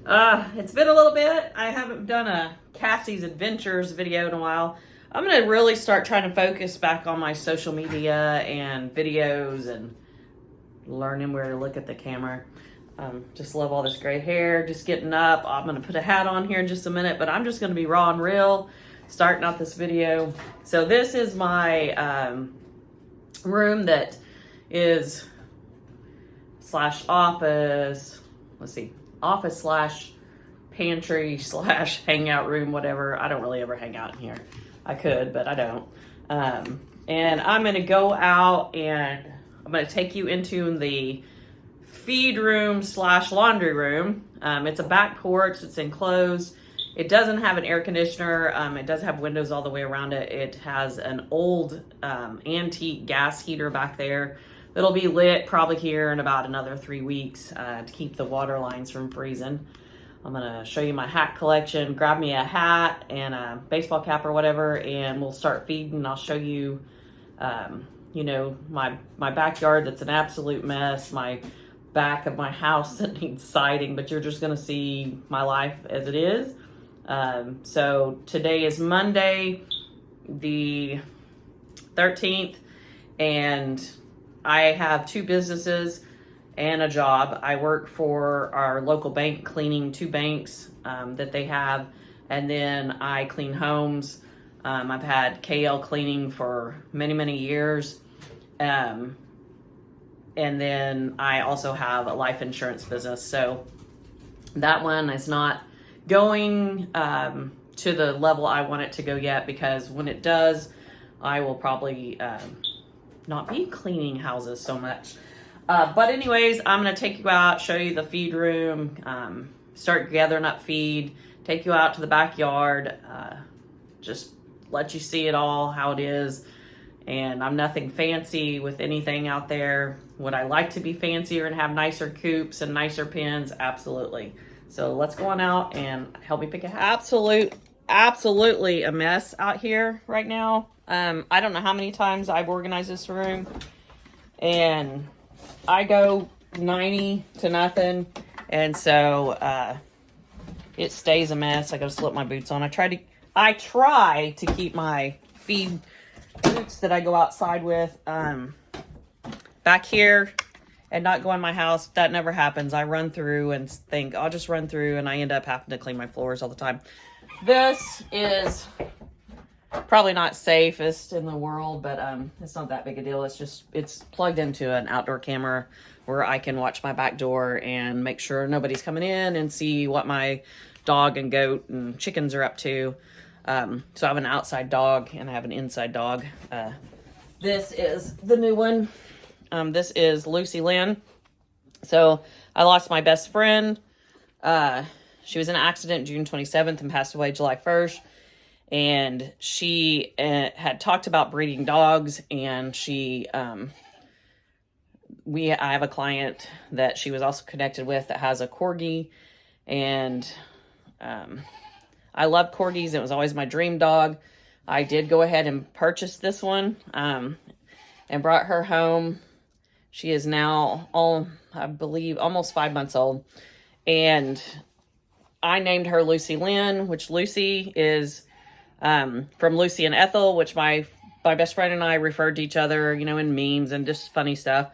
It's been a little bit. I haven't done a Cassie's Adventures video in a while. I'm going to really start trying to focus back on my social media and videos and learning where to look at the camera. Just love all this gray hair, just getting up. I'm going to put a hat on here in just a minute, but I'm just going to be raw and real starting out this video. So this is my room that is slash office. Let's see. Office slash pantry slash hangout room, whatever. I don't really ever hang out in here. I could, but I don't. And I'm going to go out and I'm going to take you into the feed room slash laundry room. It's a back porch. It's enclosed. It doesn't have an air conditioner. It does have windows all the way around it. It has an old antique gas heater back there. It'll be lit probably here in about another 3 weeks to keep the water lines from freezing. I'm gonna show you my hat collection. Grab me a hat and a baseball cap or whatever, and we'll start feeding. I'll show you, you know, my backyard that's an absolute mess. My back of my house that needs siding, but you're just gonna see my life as it is. So today is Monday, the 13th, and I have 2 businesses and a job. I work for our local bank, cleaning 2 banks that they have, and then I clean homes. I've had KL cleaning for many, many years. And then I also have a life insurance business. So that one is not going to the level I want it to go yet, because when it does, I will probably not be cleaning houses so much. But anyways, I'm going to take you out, show you the feed room, start gathering up feed, take you out to the backyard, just let you see it all, how it is. And I'm nothing fancy with anything out there. Would I like to be fancier and have nicer coops and nicer pens? Absolutely. So let's go on out and help me pick a hat. Absolutely a mess out here right now. I don't know how many times I've organized this room, and I go 90 to nothing, and so it stays a mess. I gotta slip my boots on. I try to keep my feed boots that I go outside with back here and not go in my house. That never happens. I run through and think I'll just run through, and I end up having to clean my floors all the time. This is probably not safest in the world, but it's not that big a deal. It's plugged into an outdoor camera where I can watch my back door and make sure nobody's coming in and see what my dog and goat and chickens are up to. So I have an outside dog and I have an inside dog. This is the new one. This is Lucy Lynn. So I lost my best friend. She was in an accident June 27th and passed away July 1st. And she had talked about breeding dogs, and I have a client that she was also connected with that has a corgi, and I love corgis. It was always my dream dog. I did go ahead and purchase this one and brought her home. She is now, I believe, almost 5 months old, and I named her Lucy Lynn, which Lucy is from Lucy and Ethel, which my best friend and I referred to each other, you know, in memes and just funny stuff.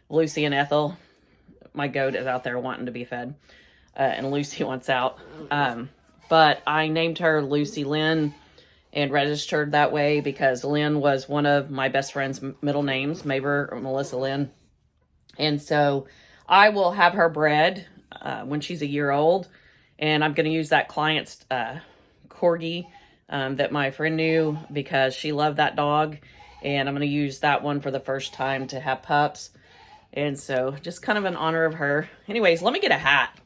Lucy and Ethel. My goat is out there wanting to be fed, and Lucy wants out. But I named her Lucy Lynn and registered that way because Lynn was one of my best friend's middle names, Maver or Melissa Lynn. And so I will have her bred when she's a year old, and I'm going to use that client's corgi that my friend knew because she loved that dog, and I'm going to use that one for the first time to have pups. And so just kind of in honor of her. Anyways, let me get a hat.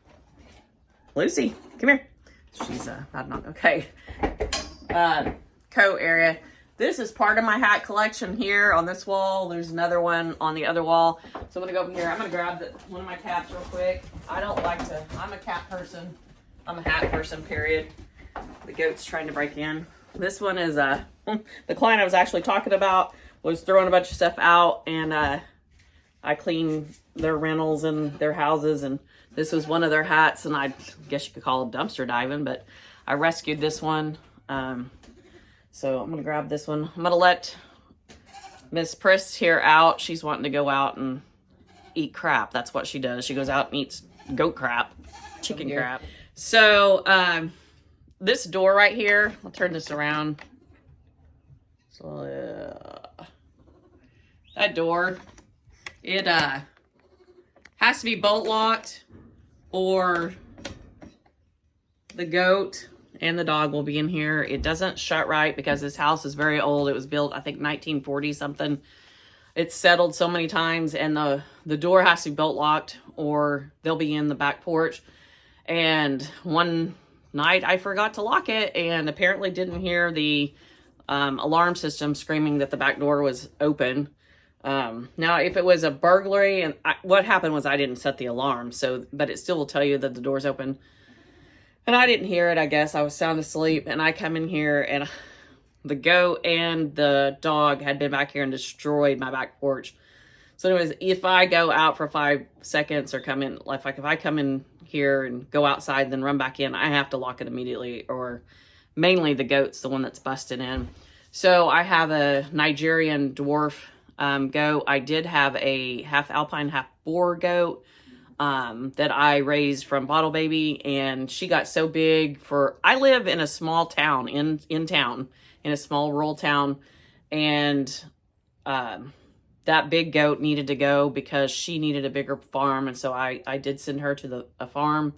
Lucy, come here. She's not okay. Coat area. This is part of my hat collection here on this wall. There's another one on the other wall. So I'm going to go over here. I'm going to grab one of my caps real quick. I'm a cap person. I'm a hat person, period. The goat's trying to break in. This one is the client I was actually talking about was throwing a bunch of stuff out, and I clean their rentals and their houses, and this was one of their hats, and I guess you could call it dumpster diving, but I rescued this one. So I'm gonna grab this one. I'm gonna let Miss Priss here out. She's wanting to go out and eat crap. That's what she does. She goes out and eats goat crap, chicken crap. So this door right here, I'll turn this around. So that door, it has to be bolt locked, or the goat and the dog will be in here. It doesn't shut right because this house is very old. It was built, I think, 1940 something. It's settled so many times, and the door has to be bolt locked or they'll be in the back porch. And one night I forgot to lock it, and apparently didn't hear the alarm system screaming that the back door was open. Now, if it was a burglary, and what happened was I didn't set the alarm, but it still will tell you that the door's open. And I didn't hear it, I guess. I was sound asleep, and I come in here, and the goat and the dog had been back here and destroyed my back porch. So anyways, if I go out for 5 seconds or come in, like if I come in here and go outside, then run back in, I have to lock it immediately, or mainly the goat's the one that's busted in. So I have a Nigerian dwarf goat. I did have a half alpine, half boar goat that I raised from bottle baby, and she got so big I live in a small town, in a small rural town, and that big goat needed to go because she needed a bigger farm, and so I did send her to a farm,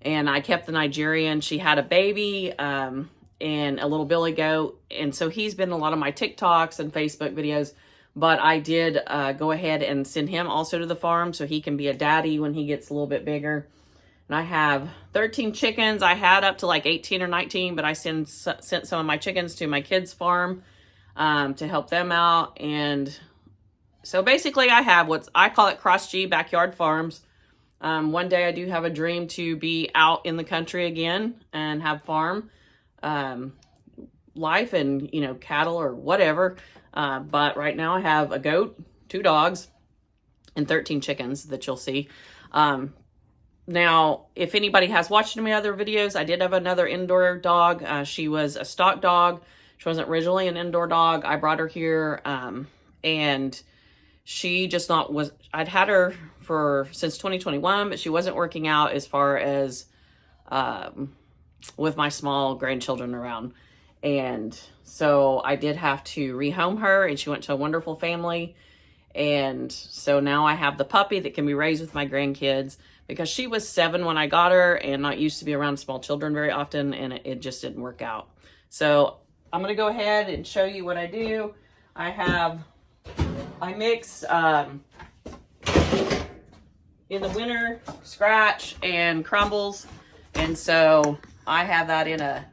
and I kept the Nigerian. She had a baby and a little billy goat, and so he's been in a lot of my TikToks and Facebook videos. But I did go ahead and send him also to the farm so he can be a daddy when he gets a little bit bigger. And I have 13 chickens. I had up to like 18 or 19, but I sent some of my chickens to my kids' farm to help them out. And so basically I have I call it Cross G Backyard Farms. One day I do have a dream to be out in the country again and have farm life and, cattle or whatever. But right now I have a goat, 2 dogs, and 13 chickens that you'll see. Now, if anybody has watched my other videos, I did have another indoor dog. She was a stock dog. She wasn't originally an indoor dog. I brought her here, and she just I'd had her since 2021, but she wasn't working out as far as with my small grandchildren around. And so I did have to rehome her, and she went to a wonderful family. And so now I have the puppy that can be raised with my grandkids, because she was 7 when I got her and not used to be around small children very often, and it just didn't work out. So I'm going to go ahead and show you what I do. I mix in the winter scratch and crumbles. And so I have that in a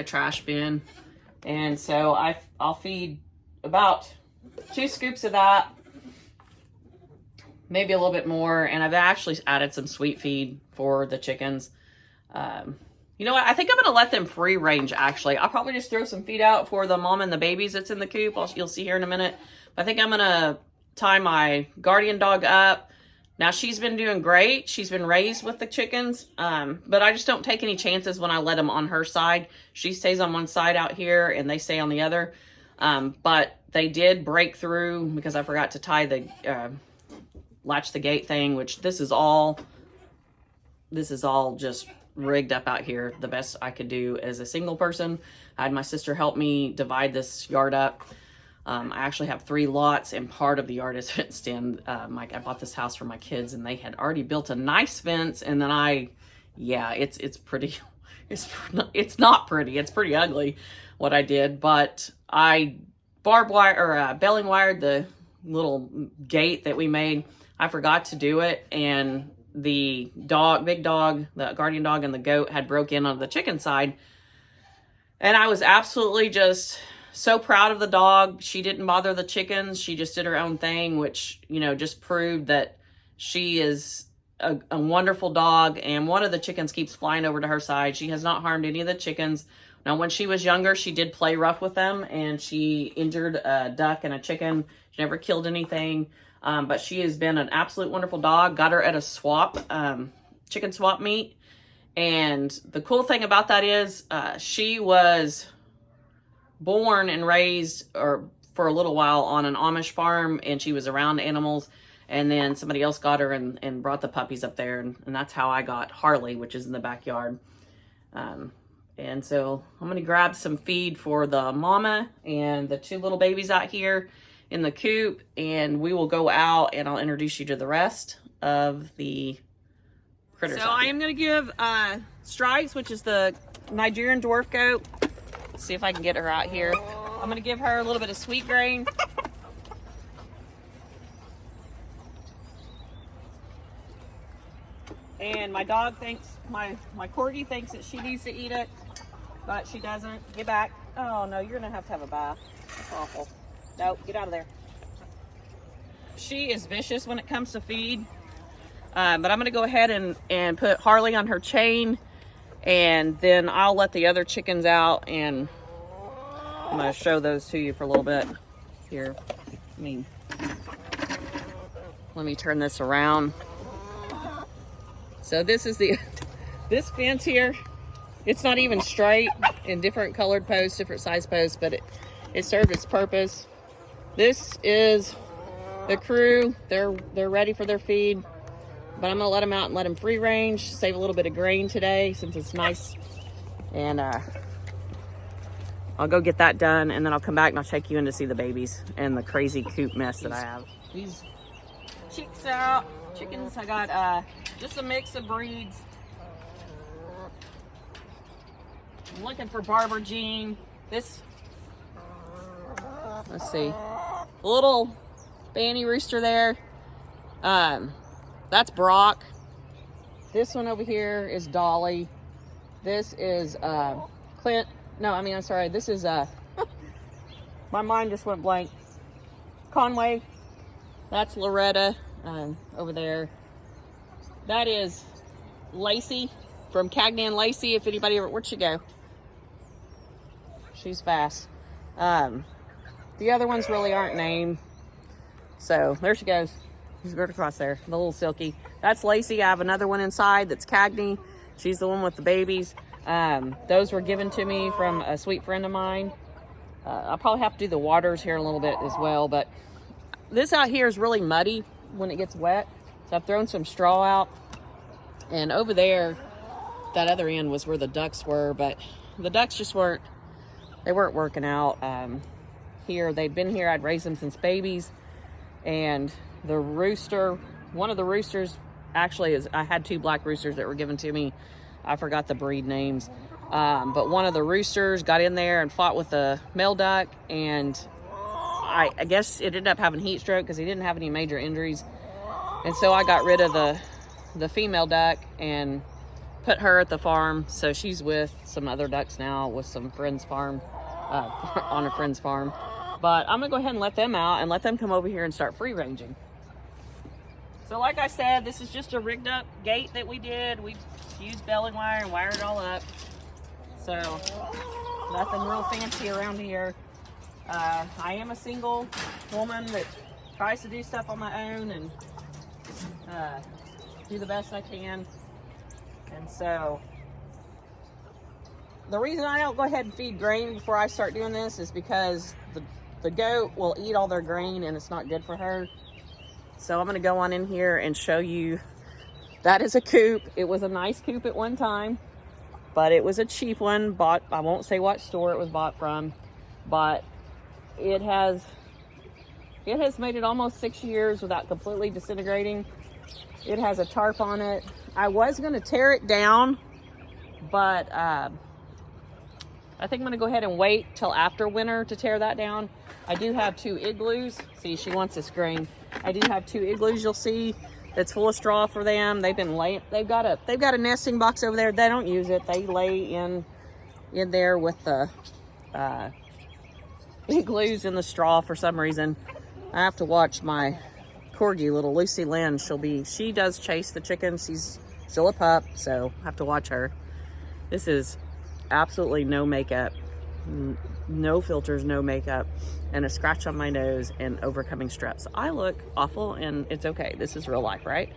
trash bin. And so I'll feed about 2 scoops of that, maybe a little bit more. And I've actually added some sweet feed for the chickens. You know what? I think I'm going to let them free range, actually. I'll probably just throw some feed out for the mom and the babies that's in the coop. You'll see here in a minute. But I think I'm going to tie my guardian dog up. Now, she's been doing great. She's been raised with the chickens, but I just don't take any chances when I let them on her side. She stays on one side out here, and they stay on the other. But they did break through because I forgot to tie the latch the gate thing, which this is all just rigged up out here. The best I could do as a single person. I had my sister help me divide this yard up. I actually have 3 lots, and part of the yard is fenced in. I bought this house for my kids, and they had already built a nice fence. And then it's pretty, it's not pretty. It's pretty ugly what I did, but I belling wired the little gate that we made. I forgot to do it, and the big dog, the guardian dog, and the goat had broke in on the chicken side. And I was absolutely just so proud of the dog. She didn't bother the chickens. She just did her own thing, which, just proved that she is a wonderful dog. And one of the chickens keeps flying over to her side. She has not harmed any of the chickens Now, when she was younger, she did play rough with them, and she injured a duck and a chicken. She never killed anything, but she has been an absolute wonderful dog. Got her at a swap, chicken swap meet, and the cool thing about that is she was born and raised for a little while on an Amish farm, and she was around animals, and then somebody else got her and brought the puppies up there, and that's how I got Harley, which is in the backyard. And so I'm going to grab some feed for the mama and the 2 little babies out here in the coop, and we will go out and I'll introduce you to the rest of the critters. So I am going to give Stripes, which is the Nigerian dwarf goat. Let's see if I can get her out here. I'm going to give her a little bit of sweet grain. And my dog thinks, my corgi thinks that she needs to eat it, but she doesn't. Get back. Oh no, you're gonna have a bath. That's awful. No, get out of there. She is vicious when it comes to feed. But I'm gonna go ahead and put Harley on her chain, and then I'll let the other chickens out, and I'm gonna show those to you for a little bit. Here, let me turn this around. So this is this fence here. It's not even straight, in different colored posts, different size posts, but it served its purpose. This is the crew. They're ready for their feed, but I'm gonna let them out and let them free range, save a little bit of grain today since it's nice. And I'll go get that done, and then I'll come back and I'll take you in to see the babies and the crazy coop mess that I have. These chicks out, chickens, I got just a mix of breeds. I'm looking for Barber Jean. Let's see, a little Banny rooster there. That's Brock. This one over here is Dolly. This is Clint. No, I'm sorry. This is my mind just went blank. Conway. That's Loretta over there. That is Lacey from Cagnan Lacey. If anybody ever, where'd she go? She's fast. The other ones really aren't named. So there she goes. She's right across there, the little Silky. That's Lacey. I have another one inside that's Cagney. She's the one with the babies. Those were given to me from a sweet friend of mine. I'll probably have to do the waters here in a little bit as well, but this out here is really muddy when it gets wet. So I've thrown some straw out, and over there, that other end was where the ducks were, but the ducks just weren't working out. Here, they'd been here, I'd raised them since babies, and the rooster, one of the roosters, actually I had 2 black roosters that were given to me. I forgot the breed names. But one of the roosters got in there and fought with the male duck, and I guess it ended up having heat stroke because he didn't have any major injuries. And so I got rid of the female duck and put her at the farm. So she's with some other ducks now with some friend's farm, on a friend's farm. But I'm gonna go ahead and let them out and let them come over here and start free ranging. So like I said, this is just a rigged up gate that we did. We used baling wire and wired it all up. So nothing real fancy around here. I am a single woman that tries to do stuff on my own and do the best I can. And so the reason I don't go ahead and feed grain before I start doing this is because the goat will eat all their grain and it's not good for her. So I'm going to go on in here and show you. That is a coop. It was a nice coop at one time, but it was a cheap one. Bought, I won't say what store it was bought from, but it has made it almost 6 years without completely disintegrating. It has a tarp on it. I was going to tear it down, but I think I'm going to go ahead and wait till after winter to tear that down. I do have 2 igloos. See, she wants this grain. I do have 2 igloos, you'll see, that's full of straw for them. They've been laying, they've got a nesting box over there. They don't use it. They lay in there with the igloos in the straw for some reason. I have to watch my corgi, little Lucy Lynn. She does chase the chickens. She's still a pup, so I have to watch her. This is absolutely no makeup, no filters, no makeup, and a scratch on my nose and overcoming strep. So I look awful, and it's okay. This is real life, right?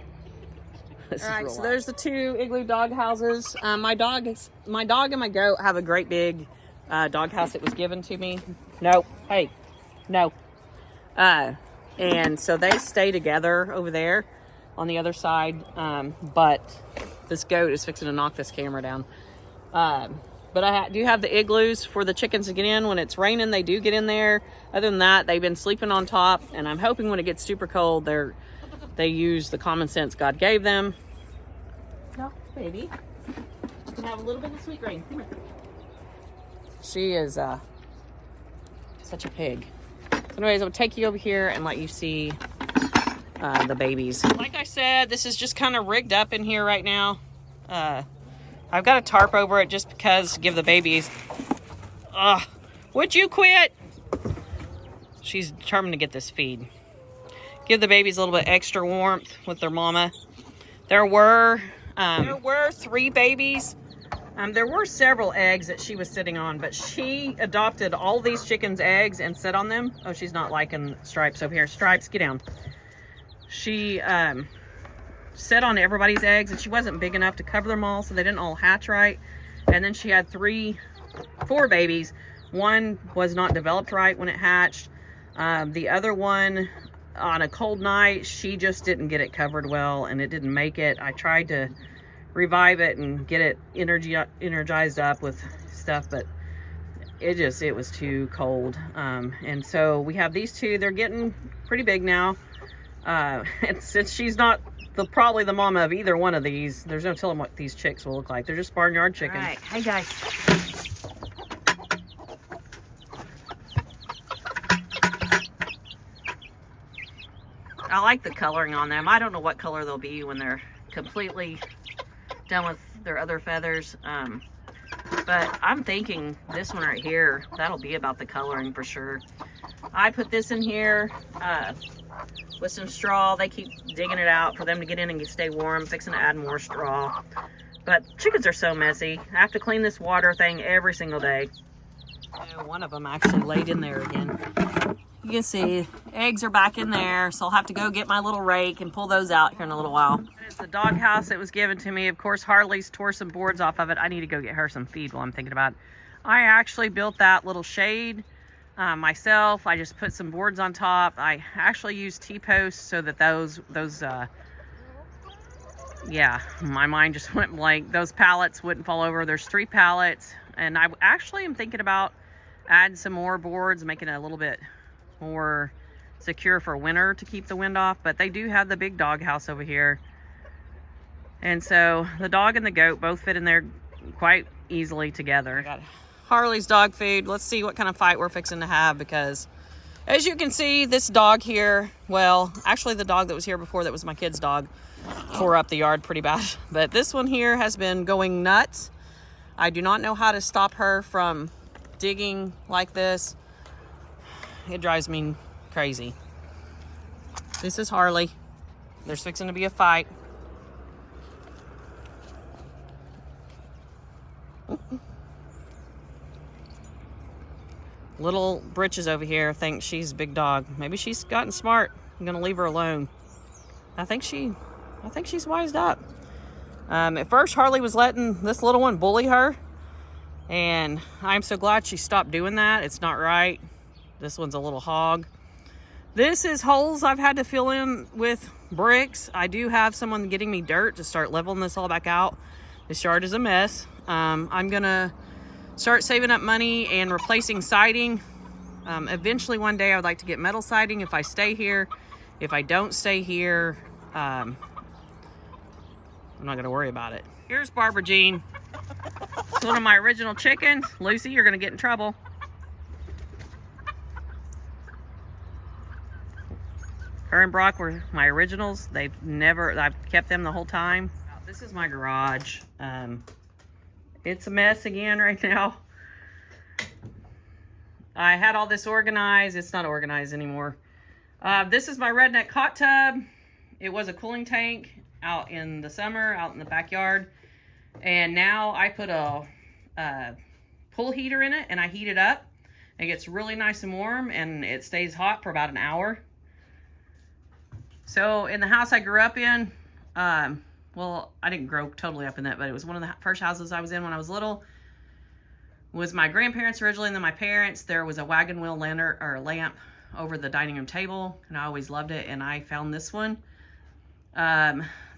All right, so there's the 2 igloo dog houses. My dog and my goat have a great big dog house that was given to me. No, hey, no. And so they stay together over there on the other side. But this goat is fixing to knock this camera down. But I do have the igloos for the chickens to get in. When it's raining, they do get in there. Other than that, they've been sleeping on top, and I'm hoping when it gets super cold, they use the common sense God gave them. No, baby. You can have a little bit of sweet green. Come here. She is such a pig. So anyways, I'll take you over here and let you see the babies. Like I said, this is just kind of rigged up in here right now. I've got a tarp over it just because to give the babies... would you quit? She's determined to get this feed. Give the babies a little bit extra warmth with their mama. There were 3 babies. There were several eggs that she was sitting on, but she adopted all these chickens' eggs and sat on them. Oh, she's not liking Stripes over here. Stripes, get down. She sat on everybody's eggs, and she wasn't big enough to cover them all, so they didn't all hatch right. And then she had 4 babies. One was not developed right when it hatched. The other one, on a cold night, she just didn't get it covered well, and it didn't make it. I tried to revive it and get it energized up with stuff, but it was too cold. And so we have these 2. They're getting pretty big now. And since she's not probably the mama of either one of these, there's no telling what these chicks will look like. They're just barnyard chickens. All right. Hey, guys. I like the coloring on them. I don't know what color they'll be when they're completely done with their other feathers. But I'm thinking this one right here, that'll be about the coloring for sure. I put this in here with some straw. They keep digging it out for them to get in and stay warm. Fixing to add more straw. But chickens are so messy. I have to clean this water thing every single day. One of them actually laid in there again. You can see eggs are back in there, so I'll have to go get my little rake and pull those out here in a little while. It's the dog house that was given to me. Of course, Harley's tore some boards off of it. I need to go get her some feed while I'm thinking about it. I actually built that little shade myself. I just put some boards on top. I actually used T-posts so that yeah, my mind just went blank. Those pallets wouldn't fall over. There's 3 pallets, and I actually am thinking about adding some more boards, making it a little bit more secure for winter to keep the wind off. But they do have the big dog house over here, and so the dog and the goat both fit in there quite easily together. I got Harley's dog food. Let's see what kind of fight we're fixing to have, because as you can see, this dog here, well, actually the dog that was here before, that was my kid's dog, tore up the yard pretty bad. But this one here has been going nuts. I do not know how to stop her from digging like this. It drives me crazy. This is Harley. There's fixing to be a fight. Little Britches over here thinks she's a big dog. Maybe she's gotten smart. I'm gonna leave her alone. I think she's wised up. At first, Harley was letting this little one bully her, and I'm so glad she stopped doing that. It's not right. This one's a little hog. This is holes I've had to fill in with bricks. I do have someone getting me dirt to start leveling this all back out. This yard is a mess. I'm gonna start saving up money and replacing siding. Eventually one day I would like to get metal siding if I stay here. If I don't stay here, I'm not gonna worry about it. Here's Barbara Jean. It's one of my original chickens. Lucy, you're gonna get in trouble. Her and Brock were my originals. I've kept them the whole time. This is my garage. It's a mess again right now. I had all this organized. It's not organized anymore. This is my redneck hot tub. It was a cooling tank out in the summer, out in the backyard. And now I put a pool heater in it, and I heat it up. It gets really nice and warm, and it stays hot for about an hour. So in the house I grew up in, well, I didn't grow totally up in that, but it was one of the first houses I was in when I was little. It was my grandparents originally, and then my parents. There was a wagon wheel lantern or lamp over the dining room table, and I always loved it, and I found this one.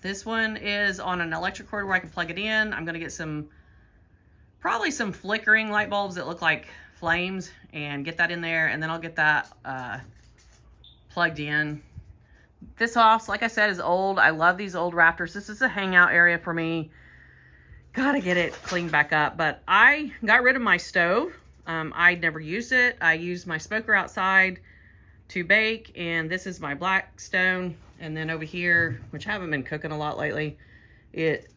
This one is on an electric cord where I can plug it in. I'm gonna get probably some flickering light bulbs that look like flames and get that in there, and then I'll get that plugged in. This house, like I said, is old. I love these old rafters. This is a hangout area for me. Gotta get it cleaned back up, but I got rid of my stove. I never used it. I used my smoker outside to bake, and this is my Blackstone. And then over here, which I haven't been cooking a lot lately, it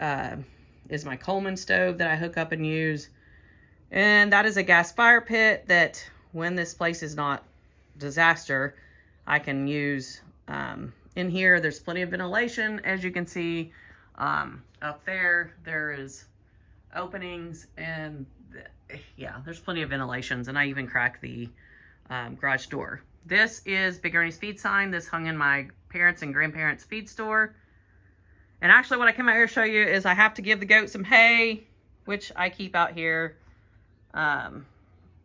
is my Coleman stove that I hook up and use. And that is a gas fire pit that when this place is not disaster, I can use. In here, there's plenty of ventilation. As you can see, up there is openings, and yeah, there's plenty of ventilations, and I even cracked the garage door. This is Big Ernie's feed sign. This hung in my parents' and grandparents' feed store. And actually what I came out here to show you is I have to give the goat some hay, which I keep out here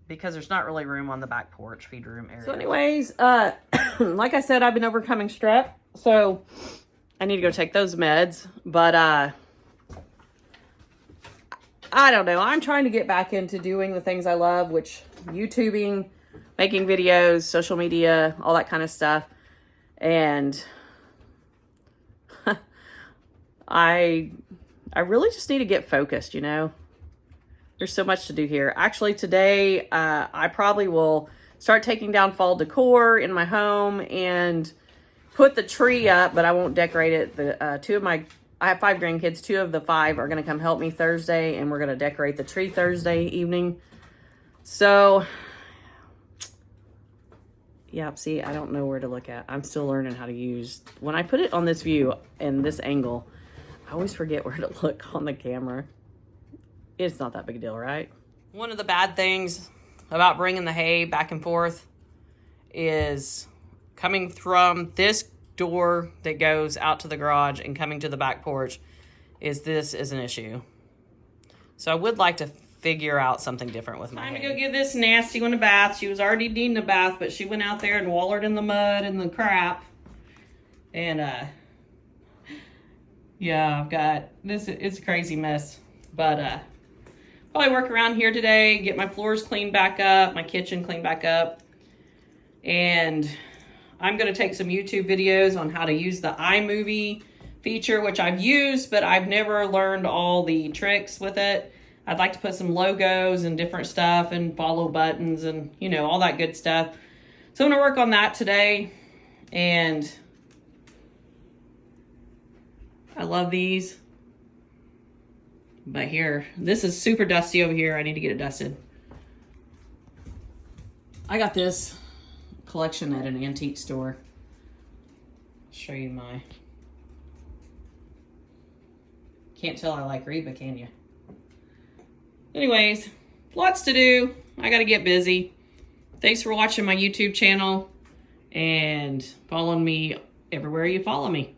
because there's not really room on the back porch feed room area. So anyways, like I said, I've been overcoming strep, so I need to go take those meds. But I don't know. I'm trying to get back into doing the things I love, which YouTubing, making videos, social media, all that kind of stuff. And I really just need to get focused, you know. There's so much to do here. Actually, today, I probably will start taking down fall decor in my home and put the tree up, but I won't decorate it. I have 5 grandkids. 2 of the 5 are going to come help me Thursday, and we're going to decorate the tree Thursday evening. So, yeah, see, I don't know where to look at. I'm still learning how to use. When I put it on this view and this angle, I always forget where to look on the camera. It's not that big a deal, right? One of the bad things about bringing the hay back and forth is coming from this door that goes out to the garage and coming to the back porch this is an issue. So I would like to figure out something different with my hay. Time to go give this nasty one a bath. She was already needing a bath, but she went out there and wallered in the mud and the crap. And yeah, I've got this. It's a crazy mess, but probably work around here today, get my floors cleaned back up, my kitchen cleaned back up, and I'm going to take some YouTube videos on how to use the iMovie feature, which I've used, but I've never learned all the tricks with it. I'd like to put some logos and different stuff and follow buttons and, you know, all that good stuff. So I'm going to work on that today, and I love these. But here, this is super dusty over here. I need to get it dusted. I got this collection at an antique store. Show you my. Can't tell I like Reba, can you? Anyways, lots to do. I gotta get busy. Thanks for watching my YouTube channel and following me everywhere you follow me.